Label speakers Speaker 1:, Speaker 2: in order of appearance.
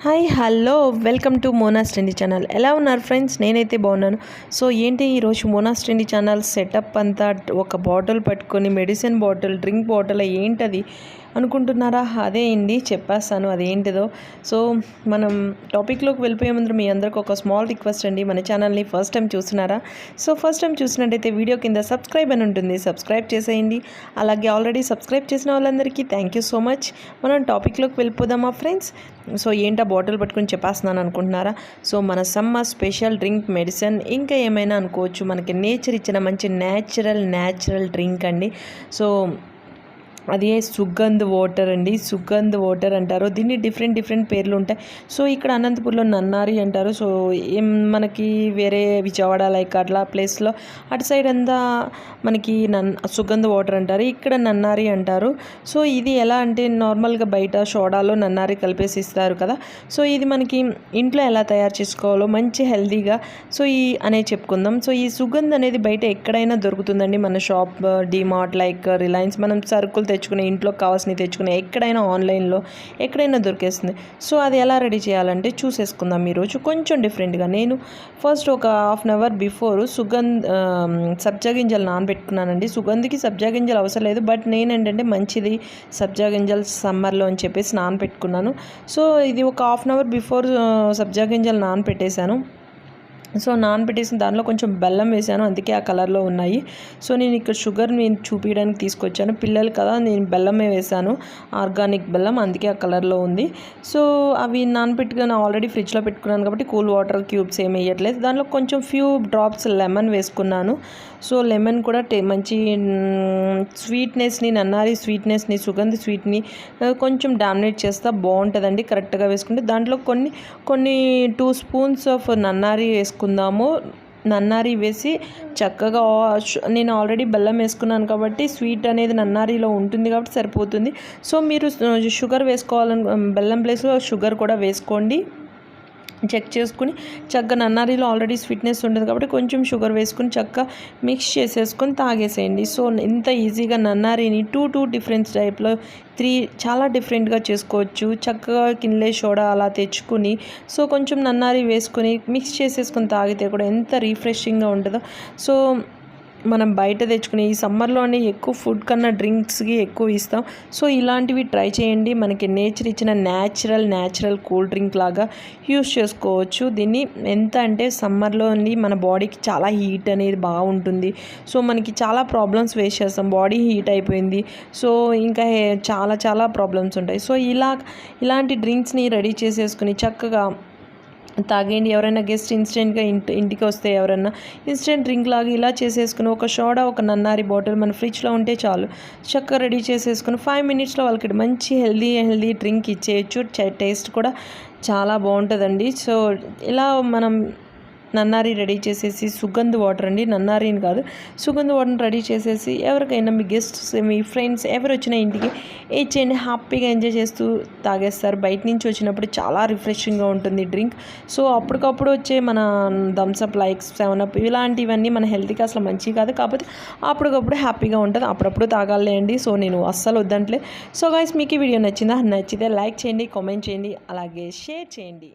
Speaker 1: Hi hello welcome to Mona's trendy channel. ఎలా ఉన్నారు friends? నేనైతే బాగున్నాను. సో ఏంటి ఈరోజు మోనాస్ట్రెండీ ఛానల్ సెటప్ అంతా ఒక బాటిల్ పట్టుకొని మెడిసిన్ బాటిల్, డ్రింక్ బాటిల్ ఏంటది అనుకుంటున్నారా? అదే అండి, చెప్పేస్తాను అదేంటిదో. సో మనం టాపిక్లోకి వెళ్ళిపోయే ముందు మీ అందరికి ఒక స్మాల్ రిక్వెస్ట్ అండి, మన ఛానల్ని ఫస్ట్ టైం చూస్తున్నారా? సో ఫస్ట్ టైం చూసినట్టయితే వీడియో కింద సబ్స్క్రైబ్ అని ఉంటుంది, సబ్స్క్రైబ్ చేసేయండి. అలాగే ఆల్రెడీ సబ్స్క్రైబ్ చేసిన వాళ్ళందరికీ థ్యాంక్ యూ సో మచ్. మనం టాపిక్లోకి వెళ్ళిపోదామా ఫ్రెండ్స్? సో ఏంటా బాటిల్ పట్టుకుని చెప్పేస్తున్నాను అనుకుంటున్నారా? సో మన సమ్మర్ స్పెషల్ డ్రింక్ మెడిసిన్ ఇంకా ఏమైనా అనుకోవచ్చు, మనకి నేచర్ ఇచ్చిన మంచి న్యాచురల్ డ్రింక్ అండి. సో అది సుగంధ్ వాటర్ అండి, సుగంధ్ వాటర్ అంటారు దీన్ని. డిఫరెంట్ పేర్లు ఉంటాయి. సో ఇక్కడ అనంతపూర్లో నన్నారి అంటారు. సో మనకి వేరే విజయవాడ లైక్ అట్లా ప్లేస్లో అటు సైడ్ అంతా మనకి సుగంధ్ వాటర్ అంటారు, ఇక్కడ నన్నారి అంటారు. సో ఇది ఎలా అంటే నార్మల్గా బయట సోడాలో నన్నారి కలిపేసి ఇస్తారు కదా. సో ఇది మనకి ఇంట్లో ఎలా తయారు చేసుకోవాలో మంచి హెల్తీగా సో అనేది చెప్పుకుందాం. సో ఈ సుగంధ్ అనేది బయట ఎక్కడైనా దొరుకుతుందండి, మన షాప్, డిమార్ట్ లైక్ రిలయన్స్, మనం సరుకులు తెచ్చుకునే ఇంట్లోకి కావాల్సినవి తెచ్చుకునే ఎక్కడైనా ఆన్లైన్లో ఎక్కడైనా దొరికేస్తుంది. సో అది ఎలా రెడీ చేయాలంటే చూసేసుకుందాం ఈరోజు కొంచెం డిఫరెంట్గా. నేను ఫస్ట్ ఒక హాఫ్ అన్ అవర్ బిఫోర్ సబ్జా గింజలు నానబెట్టుకున్నానండి. సుగంధ్కి సబ్జా గింజలు అవసరం లేదు, బట్ నేనేంటంటే మంచిది సబ్జా గింజలు సమ్మర్లో అని చెప్పేసి నానబెట్టుకున్నాను. సో ఇది ఒక హాఫ్ అన్ అవర్ బిఫోర్ సబ్జా గింజలు నానబెట్టేశాను. సో నానబెట్టేసిన దానిలో కొంచెం బెల్లం వేసాను, అందుకే ఆ కలర్లో ఉన్నాయి. సో నేను ఇక్కడ షుగర్ నేను చూపించడానికి తీసుకొచ్చాను, పిల్లలు కదా, నేను బెల్లమే వేసాను, ఆర్గానిక్ బెల్లం, అందుకే ఆ కలర్లో ఉంది. సో అవి నానబెట్టుకుని ఆల్రెడీ ఫ్రిడ్జ్లో పెట్టుకున్నాను కాబట్టి కూల్ వాటర్ క్యూబ్స్ ఏమి వేయట్లేదు. దానిలో కొంచెం ఫ్యూ డ్రాప్స్ లెమన్ వేసుకున్నాను. సో లెమన్ కూడా మంచి స్వీట్నెస్ని, నన్నారి స్వీట్నెస్ని, సుగంధ స్వీట్ని కొంచెం డామినేట్ చేస్తే బాగుంటుందండి కరెక్ట్గా వేసుకుంటే. దాంట్లో కొన్ని 2 స్పూన్స్ ఆఫ్ నన్నారి వేసుకుందాము. నన్నారి వేసి చక్కగా, నేను ఆల్రెడీ బెల్లం వేసుకున్నాను కాబట్టి స్వీట్ అనేది నన్నారిలో ఉంటుంది కాబట్టి సరిపోతుంది. సో మీరు షుగర్ వేసుకోవాలని బెల్లం ప్లేస్లో షుగర్ కూడా వేసుకోండి, చెక్ చేసుకుని చక్కగా. నన్నారిలో ఆల్రెడీ స్వీట్నెస్ ఉంటుంది కాబట్టి కొంచెం షుగర్ వేసుకుని చక్కగా మిక్స్ చేసేసుకొని తాగేసేయండి. సో ఇంత ఈజీగా నన్నారిని టూ డిఫరెంట్ టైప్లో 3 చాలా డిఫరెంట్గా చేసుకోవచ్చు. చక్కగా కిన్లే సోడా అలా తెచ్చుకుని సో కొంచెం నన్నారి వేసుకొని మిక్స్ చేసేసుకొని తాగితే కూడా ఎంత రిఫ్రెషింగ్గా ఉంటుందో. సో మనం బయట తెచ్చుకునే ఈ సమ్మర్లోనే ఎక్కువ ఫుడ్ కన్నా డ్రింక్స్కి ఎక్కువ ఇస్తాం. సో ఇలాంటివి ట్రై చేయండి, మనకి నేచర్ ఇచ్చిన న్యాచురల్ కూల్ డ్రింక్ లాగా యూస్ చేసుకోవచ్చు దీన్ని. ఎంత అంటే సమ్మర్లో మన బాడీకి చాలా హీట్ అనేది బాగుంటుంది. సో మనకి చాలా ప్రాబ్లమ్స్ ఫేస్ చేస్తాం, బాడీ హీట్ అయిపోయింది, సో ఇంకా చాలా ప్రాబ్లమ్స్ ఉంటాయి. సో ఇలాంటి డ్రింక్స్ని రెడీ చేసేసుకుని చక్కగా తాగేయండి. ఎవరైనా గెస్ట్ ఇన్స్టెంట్గా ఇంటికి వస్తే ఎవరైనా ఇన్స్టెంట్ డ్రింక్ లాగా ఇలా చేసేసుకుని ఒక సోడా, ఒక నన్నారి బాటిల్ మన ఫ్రిడ్జ్లో ఉంటే చాలు, చక్కగా రెడీ చేసేసుకుని 5 మినిట్స్లో వాళ్ళకి మంచి హెల్దీ డ్రింక్ ఇచ్చేయచ్చు. టేస్ట్ కూడా చాలా బాగుంటుందండి. సో ఇలా మనం నన్నారి రెడీ చేసేసి, సుగంధ్ వాటర్ అండి, నన్నారిని కాదు, సుగంధ్ వాటర్ని రెడీ చేసేసి ఎవరికైనా మీ గెస్ట్స్, మీ ఫ్రెండ్స్ ఎవరు వచ్చినా ఇంటికి ఇచ్చేయండి, హ్యాపీగా ఎంజాయ్ చేస్తూ తాగేస్తారు. బయట నుంచి వచ్చినప్పుడు చాలా రిఫ్రెషింగ్గా ఉంటుంది డ్రింక్. సో అప్పటికప్పుడు వచ్చే మన థమ్స్అప్ లైక్ 7 ఇలాంటివన్నీ మన హెల్త్కి అసలు మంచివి కాదు, కాకపోతే అప్పటికప్పుడు హ్యాపీగా ఉంటుంది, అప్పుడప్పుడు తాగాలేండి. సో నేను అస్సలు వద్దంటలే. సో గైస్, మీకు ఈ వీడియో నచ్చితే లైక్ చేయండి, కామెంట్ చేయండి, అలాగే షేర్ చేయండి.